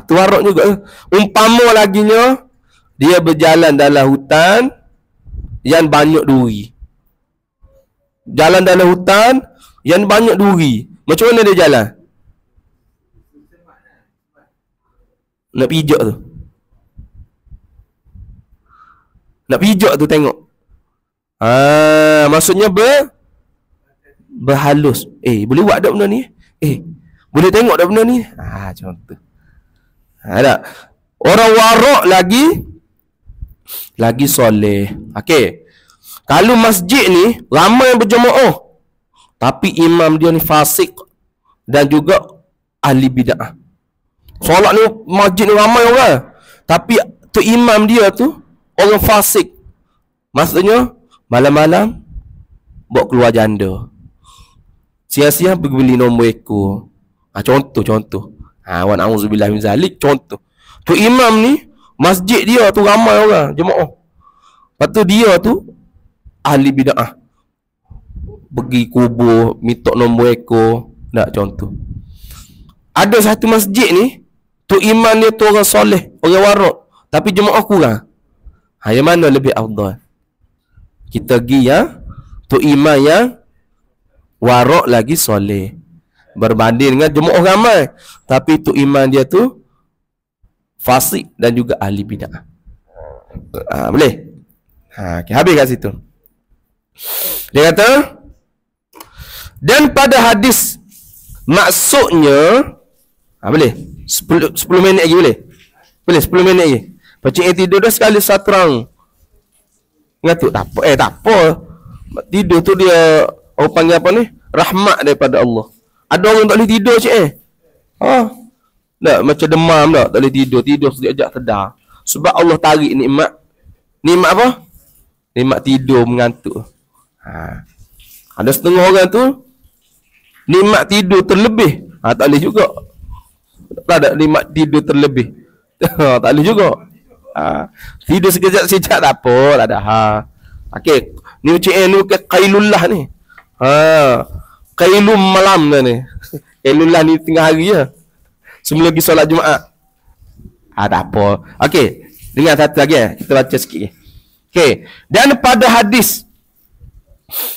Tu warok juga. Umpama laginya dia berjalan dalam hutan yang banyak duri. Jalan dalam hutan yang banyak duri. Macam mana dia jalan? Nak pijak tu. Nak pijak tu tengok. Maksudnya berhalus. Boleh buat tak benda ni? Boleh tengok tak benda ni? Contoh. Tak? Orang warok lagi soleh. Okey. Kalau masjid ni ramai yang berjemaah, tapi imam dia ni fasik dan juga ahli bid'ah. Solat ni masjid ni ramai orang, tapi tu imam dia tu orang fasik. Maksudnya malam-malam bawa keluar janda, siang-siang pergi beli nombor ekor. Contoh. Wa na'udzubillah min zalik. Contoh. Tu imam ni masjid dia tu ramai orang jemaah. Lepas tu dia tu ahli bid'ah. Pergi kubur minta nombor ekor. Tak, contoh. Ada satu masjid ni tu imam dia tu orang soleh, orang warok, tapi jemaah kurang. Yang mana lebih afdal? Kita pergi tu imam yang warok lagi soleh berbanding dengan jemaah ramai, tapi tu imam dia tu fasik dan juga ahli bid'ah. Boleh? Okay, habis kat situ. Dia kata, dan pada hadis maksudnya boleh 10 minit lagi boleh? Boleh 10 minit lagi. Pacik tidur dah sekali satrang. Ngatuk tak apa. Tak apa. Tidur tu dia orang panggil apa ni? Rahmat daripada Allah. Ada orang tak boleh tidur cik tak, macam demam tak boleh tidur. Tidur sekejap sedar. Sebab Allah tarik nikmat. Nikmat apa? Nikmat tidur mengantuk. Ada setengah orang tu nikmat tidur terlebih. Tak boleh juga. Tak ada nikmat tidur terlebih. Tak boleh juga. Tidur sekejap-sekejap tak apa, tak ada. Okey, ni macam ni ke qailullah ni. Qailum malam dah ni. Qailullah ni tengah hari je. Semula pergi solat Jumaat. Tak apa. Okey, dengar satu lagi kita baca sikit. Okey, dan pada hadis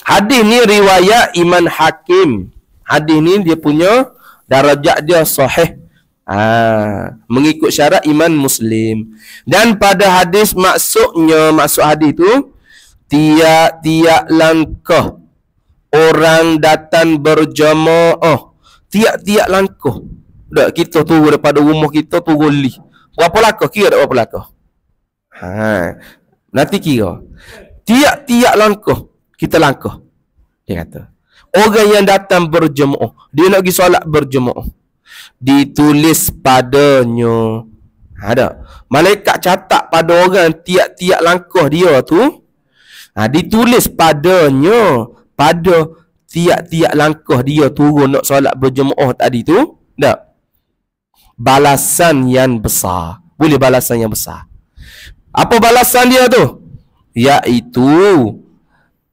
Hadis ni riwayat Imam Hakim. Hadis ni dia punya darajat dia sahih. Mengikut syarat Imam Muslim. Dan pada hadis maksud hadis tu tiap-tiap langkah orang datang berjamaah, tiap-tiap langkah. Dak kita turun daripada rumah kita turun li. Berapa langkah? Kira tak berapa langkah? Nanti kira. Tiap-tiap langkah kita langkah. Dia kata. Orang yang datang berjemaah, dia nak pergi solat berjemaah, ditulis padanya. Ada. Malaikat catat pada orang tiap-tiap langkah dia tu. Ditulis padanya, pada tiap-tiap langkah dia turun nak solat berjemaah tadi tu. Tak? Balasan yang besar. Boleh balasan yang besar. Apa balasan dia tu? Iaitu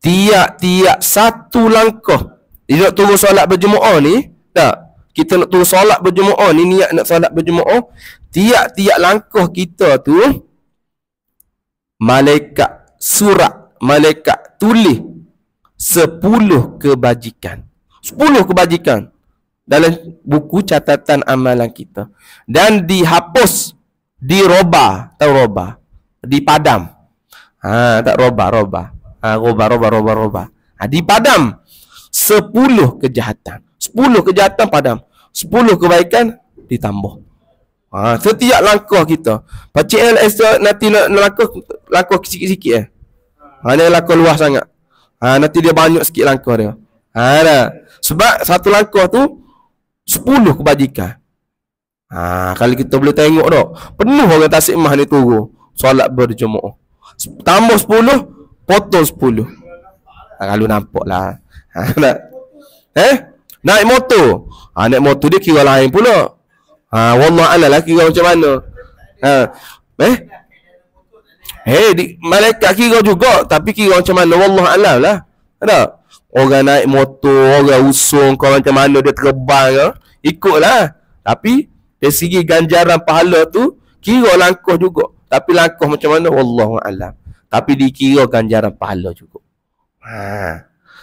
tiap-tiap satu langkah dia nak turun solat berjemaah ni, tak? Kita nak turun solat berjemaah ni, niat nak solat berjemaah, tiap-tiap langkah kita tu malaikat surat, malaikat tulis 10 kebajikan. 10 kebajikan dalam buku catatan amalan kita. Dan dihapus, diroba, tahu roba? Dipadam. Tak roba. Roba. Dipadam 10 kejahatan. 10 kejahatan padam. 10 kebaikan ditambah. Setiap langkah kita. Pakcik nanti nak langkah sikit-sikit dia langkah luas sangat. Nanti dia banyak sikit langkah dia. Sebab satu langkah tu 10 kebajikan. Kalau kita boleh tengok dah, penuh orang Tasikmah ni turun solat berjemaah. Tambah 10, potong 10. Kalau nampak lah. Naik motor. Naik motor dia kira lain pula. Wallahualam lah kira macam mana. Malaikat kira juga, tapi kira macam mana wallahualam lah. Ada. Orang naik motor, orang usung kau macam mana dia terbang ke, ikutlah. Tapi dari segi ganjaran pahala tu kira langkah juga. Tapi langkah macam mana wallahualam. Tapi dikira ganjaran pahala juga.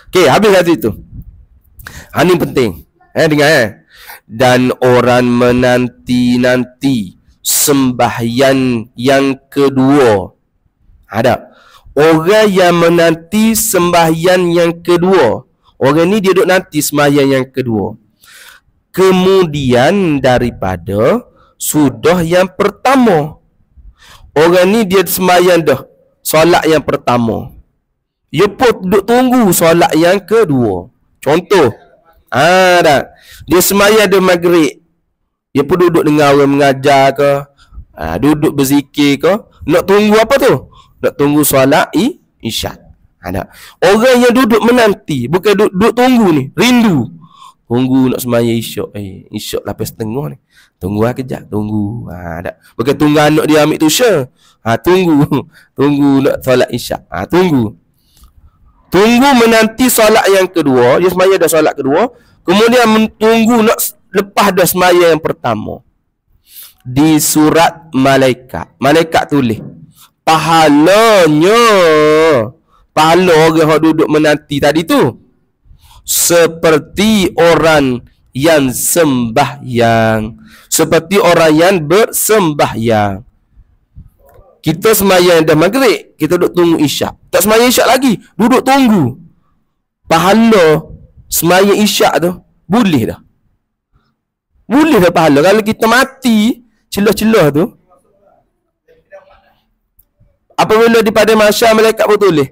Okey, habis kat situ. Ini penting. Dengar Dan orang menanti-nanti sembahyang yang kedua. Ada. Orang yang menanti sembahyang yang kedua. Orang ni dia duduk nanti sembahyang yang kedua. Kemudian daripada sudah yang pertama. Orang ni dia sembahyang dah solat yang pertama. Dia pun duduk tunggu solat yang kedua. Contoh. Dah. Dia sembahyang dah maghrib. Dia pun duduk dengar orang mengajar ke. Duduk berzikir ke. Nak tunggu apa tu? Nak tunggu solat isyak. Orang yang duduk menanti, bukan duduk tunggu ni, rindu. Tunggu nak sembahyang isyak. Isyak 8.30 ni. Tunggu kejap, tunggu. Bukan tunggu anak dia ambil tuition. Tunggu. Tunggu nak solat isyak. Tunggu. Tunggu menanti solat yang kedua. Dia sembahyang dah solat kedua. Kemudian tunggu nak lepas dah sembahyang yang pertama. Di surat malaikat. Malaikat tulis pahalanya, pahala orang yang duduk menanti tadi tu seperti orang yang sembahyang, seperti orang yang bersembahyang. Kita sembahyang dah maghrib, kita duduk tunggu isyak. Tak sembahyang isyak lagi, duduk tunggu. Pahala sembahyang isyak tu boleh dah. Boleh dah pahala. Kalau kita mati celah-celah tu, apabila di pada mahsyar malaikat pun tulis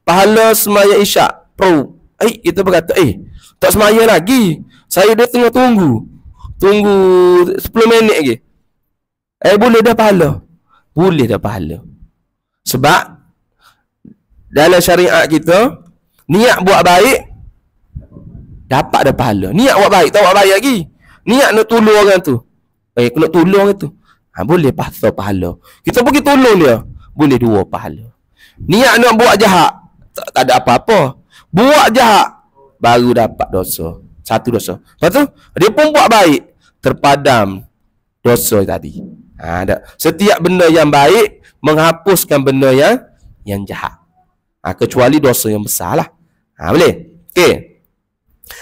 pahala sembahyang isyak. Kita berkata, tak sembahyang lagi. Saya dah tengah tunggu 10 minit lagi. Boleh dah pahala. Boleh dah pahala. Sebab dalam syariat kita, niat buat baik dapat dah pahala. Niat buat baik, tak buat baik lagi. Niat nak tolong orang tu. Aku nak tolong orang tu. Boleh pasal pahala. Kita pergi tolong dia, boleh 2 pahala. Niat nak buat jahat, tak ada apa-apa. Buat jahat, baru dapat dosa. 1 dosa. Lepas tu, dia pun buat baik, terpadam dosa tadi. Setiap benda yang baik menghapuskan benda yang jahat. Kecuali dosa yang besar lah. Boleh? Okey.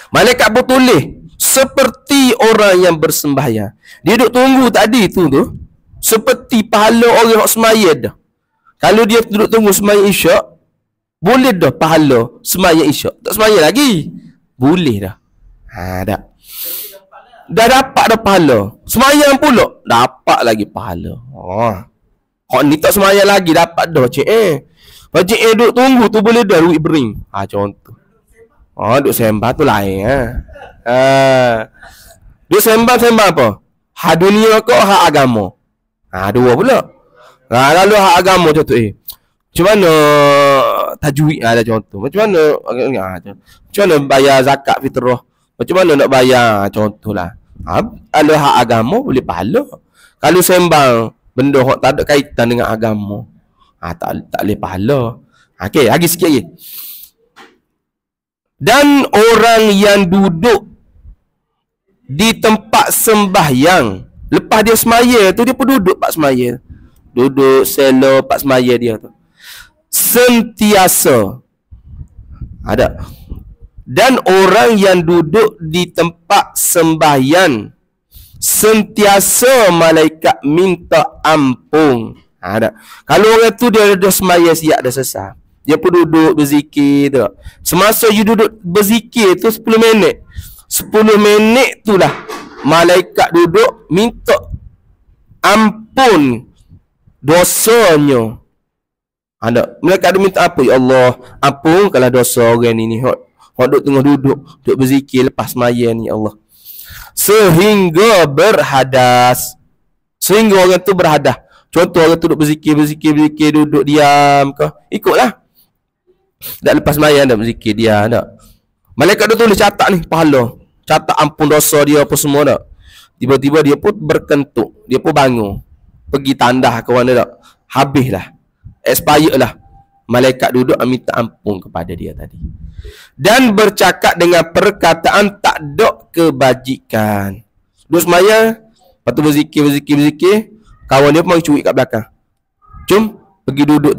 Malaikat pun tulis seperti orang yang bersembahyang. Dia duduk tunggu tadi tu seperti pahala orang yang semaya dah. Kalau dia duduk tunggu semaya isyak, boleh dah pahala semaya isyak. Tak semaya lagi, boleh dah. Dah. Dah dapat dah pahala. Semayang pula dapat lagi pahala. Hak ni tak semayang lagi dapat dah cik Pakcik duduk tunggu tu boleh dah duit bering. Contoh. Duduk sembah tu lain duduk sembah apa? Hak dunia ke hak agama? Dua pula. Lalu hak agama contoh macam mana tajwid ada contoh. Macam mana bayar zakat fitrah? Macam mana nak bayar contohlah. Kalau hak agama boleh pahala. Kalau sembang benda hak tak ada kaitan dengan agama, tak boleh pahala. Okey, lagi sikit lagi. Dan orang yang duduk di tempat sembahyang, lepas dia semaya tu dia pun duduk pak semaya. Duduk selo pak semaya dia tu. Sentiasa ada. Dan orang yang duduk di tempat sembahyang, sentiasa malaikat minta ampun. Ada. Kalau orang tu dia dah semaya siap dah selesai, dia pun duduk berzikir tu. Semasa you duduk berzikir tu 10 minit. 10 minit tu lah malaikat duduk minta ampun dosanya. Malaikat dia minta apa? Ya Allah, ampunkanlah dosa orang ni. Hak duduk tengah duduk berzikir lepas semaya ni, ya Allah. Sehingga berhadas. Sehingga orang tu berhadas. Contoh orang tu duduk berzikir, duduk diam ke, ikutlah. Tak lepas sembahyang dah berzikir dia tak. Malaikat tu tulis catat ni pahala, catat ampun dosa dia apa semua tak. Tiba-tiba dia pun berkentut, dia pun bangun, pergi tandah ke mana tak. Habislah, expired lah. Malaikat duduk minta ampun kepada dia tadi. Dan bercakap dengan perkataan tak ada kebajikan. Duduk sembahyang, lepas tu berzikir. Kawan dia pun curi kat belakang. Jom pergi duduk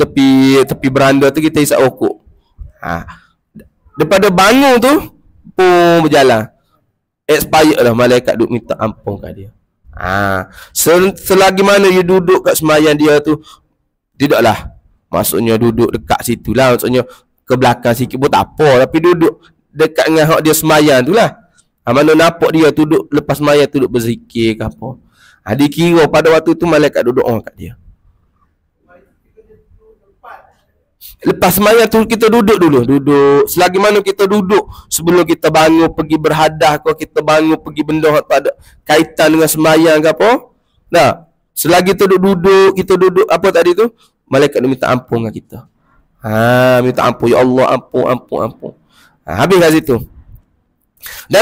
tepi beranda tu, kita isap rokok. Daripada bangun tu pun berjalan, expired lah. Malaikat duduk minta ampun kat dia. Selagi mana you duduk kat sembahyang dia tu, tidaklah maksudnya duduk dekat situ lah, maksudnya ke belakang sikit pun tak apa, tapi duduk dekat dengan hak dia sembahyang tu lah. Mana nampak dia duduk lepas sembahyang tu duduk berzikir ke apa, dikira pada waktu tu malaikat duduk kat dia. Lepas sembahyang tu kita duduk dulu. Selagi mana kita duduk, sebelum kita bangun pergi berhadah ke, kita bangun pergi benda yang tak ada kaitan dengan sembahyang ke apa. Selagi kita duduk, kita duduk apa tadi tu, malaikat dia minta ampun dengan kita. Minta ampun, ya Allah, ampun. Habis kat situ. Dan